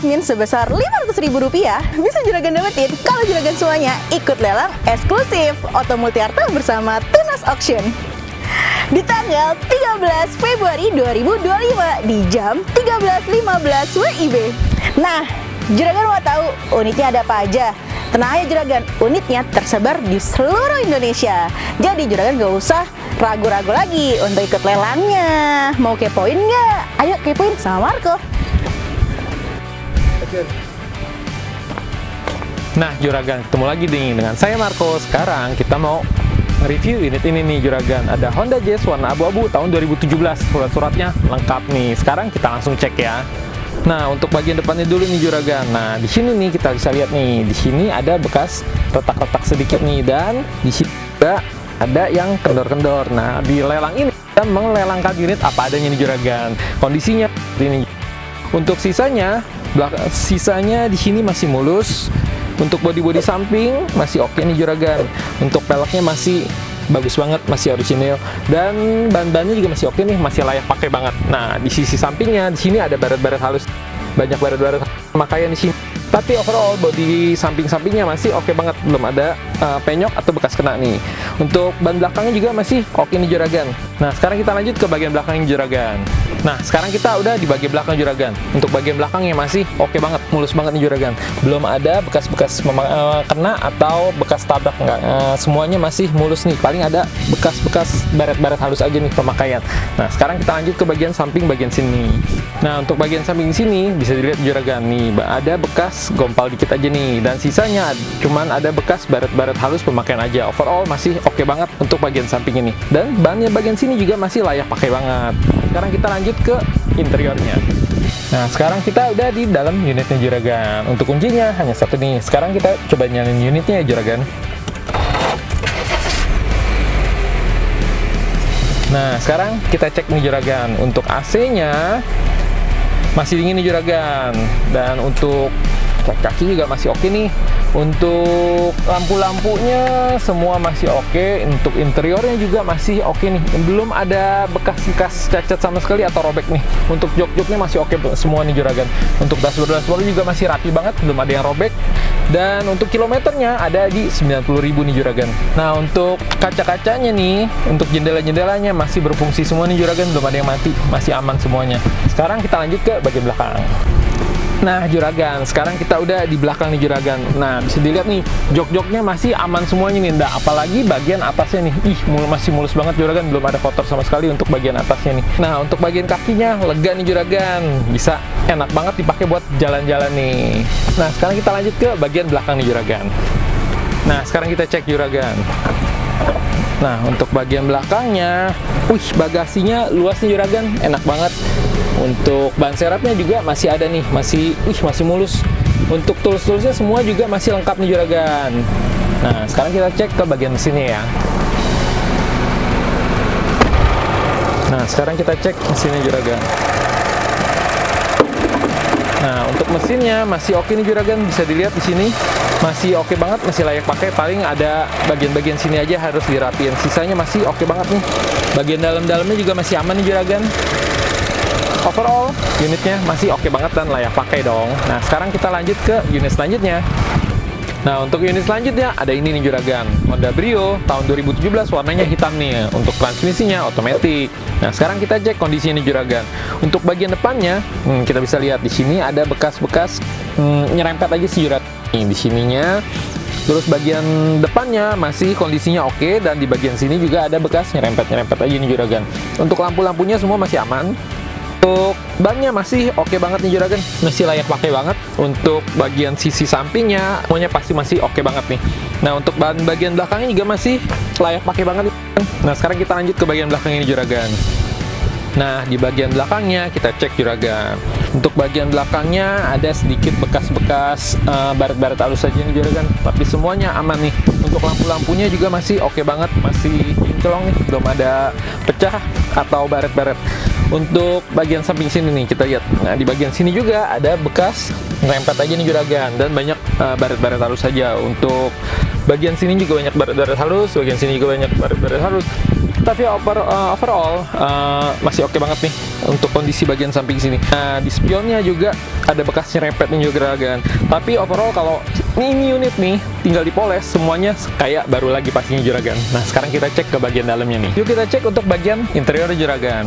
admin sebesar Rp500.000 bisa Juragan dapetin kalau Juragan semuanya ikut lelang eksklusif Oto Multiarta bersama Tunas Auction di tanggal 13 Februari 2025 di jam 13.15 WIB. Nah, Juragan mau tahu unitnya ada apa aja? Tenang aja Juragan, unitnya tersebar di seluruh Indonesia. Jadi Juragan gak usah ragu-ragu lagi untuk ikut lelangnya. Mau kepoin nggak? Ayo kepoin sama Marco. Nah Juragan, ketemu lagi dengan saya Marco. Sekarang kita mau review unit ini nih Juragan. Ada Honda Jazz warna abu-abu tahun 2017. Surat-suratnya lengkap nih. Sekarang kita langsung cek ya. Nah, untuk bagian depannya dulu nih Juragan. Nah, di sini nih kita bisa lihat nih. Di sini ada bekas retak-retak sedikit nih, dan di sini juga ada yang kendor-kendor. Nah, di lelang ini kita melelangkan unit apa adanya nih Juragan. Kondisinya seperti ini. Untuk sisanya di sini masih mulus. Untuk bodi-bodi samping masih oke nih Juragan. Untuk peleknya masih bagus banget, masih orisinil, dan ban-bannya juga masih oke nih, masih layak pakai banget. Nah, di sisi sampingnya di sini ada baret-baret halus, banyak baret-baret pemakaian di sini. Tapi overall bodi samping-sampingnya masih oke banget, belum ada penyok atau bekas kena nih. Untuk ban belakangnya juga masih oke nih Juragan. Nah, sekarang kita lanjut ke bagian belakang Juragan. Nah, sekarang kita udah di bagian belakang Juragan. Untuk bagian belakangnya masih oke banget, mulus banget nih Juragan. Belum ada bekas-bekas kena atau bekas tabrak, enggak. Semuanya masih mulus nih. Paling ada bekas-bekas baret-baret halus aja nih pemakaian. Nah, sekarang kita lanjut ke bagian samping bagian sini. Nah, untuk bagian samping sini bisa dilihat Juragan nih, ada bekas gompal dikit aja nih, dan sisanya cuman ada bekas baret-baret halus pemakaian aja. Overall masih oke banget untuk bagian samping ini, dan bannya bagian sini juga masih layak pakai banget. Sekarang kita lanjut ke interiornya. Nah, sekarang kita udah di dalam unitnya Juragan. Untuk kuncinya hanya satu nih. Sekarang kita coba nyalain unitnya ya Juragan. Nah, sekarang kita cek nih Juragan. Untuk AC-nya masih dingin nih Juragan, dan untuk kaki juga masih oke nih. Untuk lampu-lampunya semua masih oke. Untuk interiornya juga masih oke nih, belum ada bekas-bekas cacat sama sekali atau robek nih. Untuk jok-joknya masih oke semua nih Juragan. Untuk dashboard juga masih rapi banget, belum ada yang robek. Dan untuk kilometernya ada di 90.000 nih Juragan. Nah, untuk kaca-kacanya nih, untuk jendela-jendelanya masih berfungsi semua nih Juragan, belum ada yang mati, masih aman semuanya. Sekarang kita lanjut ke bagian belakang. Nah Juragan, sekarang kita udah di belakang nih Juragan. Nah, bisa dilihat nih, jok-joknya masih aman semuanya nih. Nah, apalagi bagian atasnya nih, masih mulus banget Juragan, belum ada kotor sama sekali untuk bagian atasnya nih. Nah, untuk bagian kakinya lega nih Juragan, bisa enak banget dipakai buat jalan-jalan nih. Nah, sekarang kita lanjut ke bagian belakang nih Juragan. Nah, sekarang kita cek Juragan. Nah, untuk bagian belakangnya, bagasinya luas nih Juragan, enak banget. Untuk ban serepnya juga masih ada nih, masih mulus. Untuk tools-toolsnya semua juga masih lengkap nih Juragan. Nah, sekarang kita cek ke bagian mesinnya ya. Nah, sekarang kita cek mesinnya Juragan. Nah, untuk mesinnya masih oke nih Juragan, bisa dilihat di sini masih oke banget, masih layak pakai. Paling ada bagian-bagian sini aja harus dirapiin, sisanya masih oke banget nih. Bagian dalam-dalamnya juga masih aman nih Juragan. Overall, unitnya masih oke banget dan layak pakai dong. Nah, sekarang kita lanjut ke unit selanjutnya. Nah, untuk unit selanjutnya ada ini nih Juragan, Honda Brio tahun 2017, warnanya hitam nih. Untuk transmisinya otomatis. Nah, sekarang kita cek kondisinya nih Juragan. Untuk bagian depannya, kita bisa lihat di sini ada bekas-bekas nyerempet aja sih Juragan. Di sininya. Terus bagian depannya masih kondisinya oke, dan di bagian sini juga ada bekas nyerempet-nyerempet aja nih Juragan. Untuk lampu-lampunya semua masih aman. Untuk bannya masih oke banget nih Juragan, masih layak pakai banget. Untuk bagian sisi sampingnya semuanya pasti masih oke banget nih. Nah, untuk bagian belakangnya juga masih layak pakai banget. Nah, sekarang kita lanjut ke bagian belakang ini Juragan. Nah, di bagian belakangnya kita cek Juragan. Untuk bagian belakangnya ada sedikit bekas-bekas baret-baret halus saja nih Juragan, tapi semuanya aman nih. Untuk lampu-lampunya juga masih oke banget, masih kinclong nih, belum ada pecah atau baret-baret. Untuk bagian samping sini nih kita lihat. Nah, di bagian sini juga ada bekas ngerempet aja nih Juragan, dan banyak baret-baret halus saja. Untuk bagian sini juga banyak baret-baret halus, bagian sini juga banyak baret-baret halus. Tapi overall masih oke banget nih untuk kondisi bagian samping sini. Nah, di spionnya juga ada bekas nyerempet nih juragan. Tapi overall kalau ini unit nih tinggal dipoles, semuanya kayak baru lagi pastinya juragan. Nah, sekarang kita cek ke bagian dalamnya nih. Yuk kita cek untuk bagian interior juragan.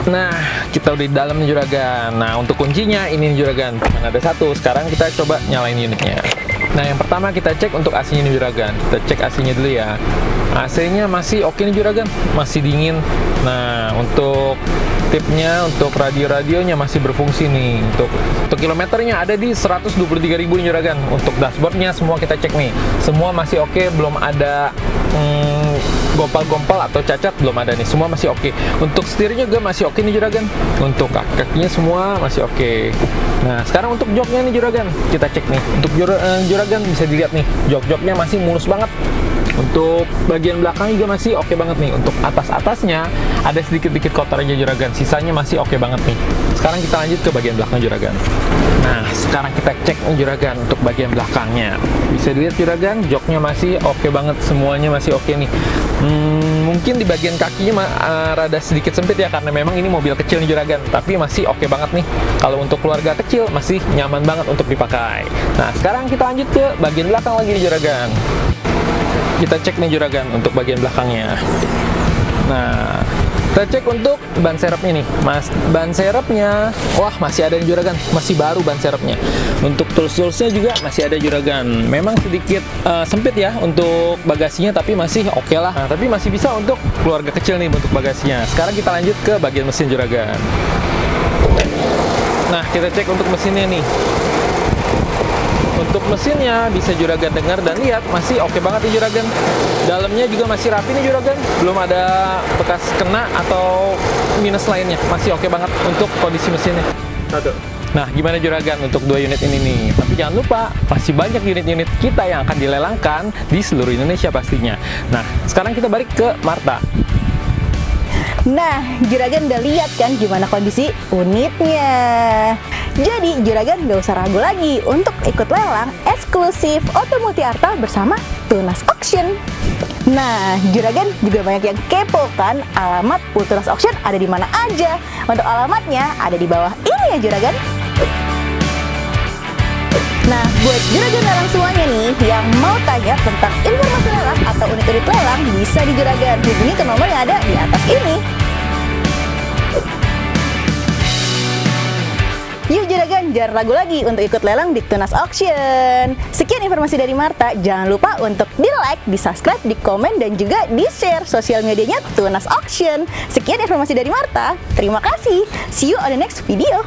Nah, kita udah di dalam nih juragan. Nah, untuk kuncinya ini nih juragan, cuma ada satu. Sekarang kita coba nyalain unitnya. Nah, yang pertama kita cek untuk AC-nya nih juragan. Kita cek AC-nya dulu ya. AC-nya masih oke nih juragan, masih dingin. Nah, untuk tipnya, untuk radio-radionya masih berfungsi nih. Untuk kilometernya ada di 123.000 nih juragan. Untuk dashboardnya semua kita cek nih, semua masih oke, belum ada gompal-gompal atau cacat, belum ada nih, semua masih oke. Untuk setirnya juga masih oke nih juragan. Untuk kakinya semua masih oke. Nah, sekarang untuk joknya nih juragan, kita cek nih. Untuk juragan bisa dilihat nih, jok-joknya masih mulus banget. Untuk bagian belakang juga masih oke banget nih. Untuk atas-atasnya ada sedikit-sedikit kotor aja juragan, sisanya masih oke banget nih. Sekarang kita lanjut ke bagian belakang juragan. Nah, sekarang kita cek nih juragan untuk bagian belakangnya. Bisa dilihat juragan, joknya masih oke banget, semuanya masih oke nih. Mungkin di bagian kakinya rada sedikit sempit ya, karena memang ini mobil kecil nih juragan, tapi masih oke banget nih. Kalau untuk keluarga kecil masih nyaman banget untuk dipakai. Nah, sekarang kita lanjut ke bagian belakang lagi nih juragan. Kita cek nih juragan untuk bagian belakangnya. Nah, kita cek untuk ban serepnya nih. Ban serepnya, wah masih ada nih juragan, masih baru ban serepnya. Untuk tools-toolsnya juga masih ada juragan. Memang sedikit sempit ya untuk bagasinya, tapi masih oke lah. Nah, tapi masih bisa untuk keluarga kecil nih untuk bagasinya. Sekarang kita lanjut ke bagian mesin juragan. Nah, kita cek untuk mesinnya nih. Untuk mesinnya bisa juragan dengar dan lihat masih oke banget nih juragan. Dalamnya juga masih rapi nih juragan, belum ada bekas kena atau minus lainnya, masih oke banget untuk kondisi mesinnya. Nah, gimana juragan untuk dua unit ini nih? Tapi jangan lupa, masih banyak unit-unit kita yang akan dilelangkan di seluruh Indonesia pastinya. Nah, sekarang kita balik ke Marta. Nah, juragan udah lihat kan gimana kondisi unitnya. Jadi, juragan nggak usah ragu lagi untuk ikut lelang eksklusif Oto Multiarta bersama Tunas Auction. Nah, juragan juga banyak yang kepo kan alamat Tunas Auction ada di mana aja. Untuk alamatnya ada di bawah ini ya juragan. Nah, buat juragan lelang semuanya nih yang mau tanya tentang informasi lelang atau unit-unit lelang, bisa di juragan hubungi ke nomor yang ada di atas ini. Yuk juragan, jangan ragu lagi untuk ikut lelang di Tunas Auction. Sekian informasi dari Marta, jangan lupa untuk di-like, di-subscribe, di-komen, dan juga di-share sosial medianya Tunas Auction. Sekian informasi dari Marta, terima kasih. See you on the next video.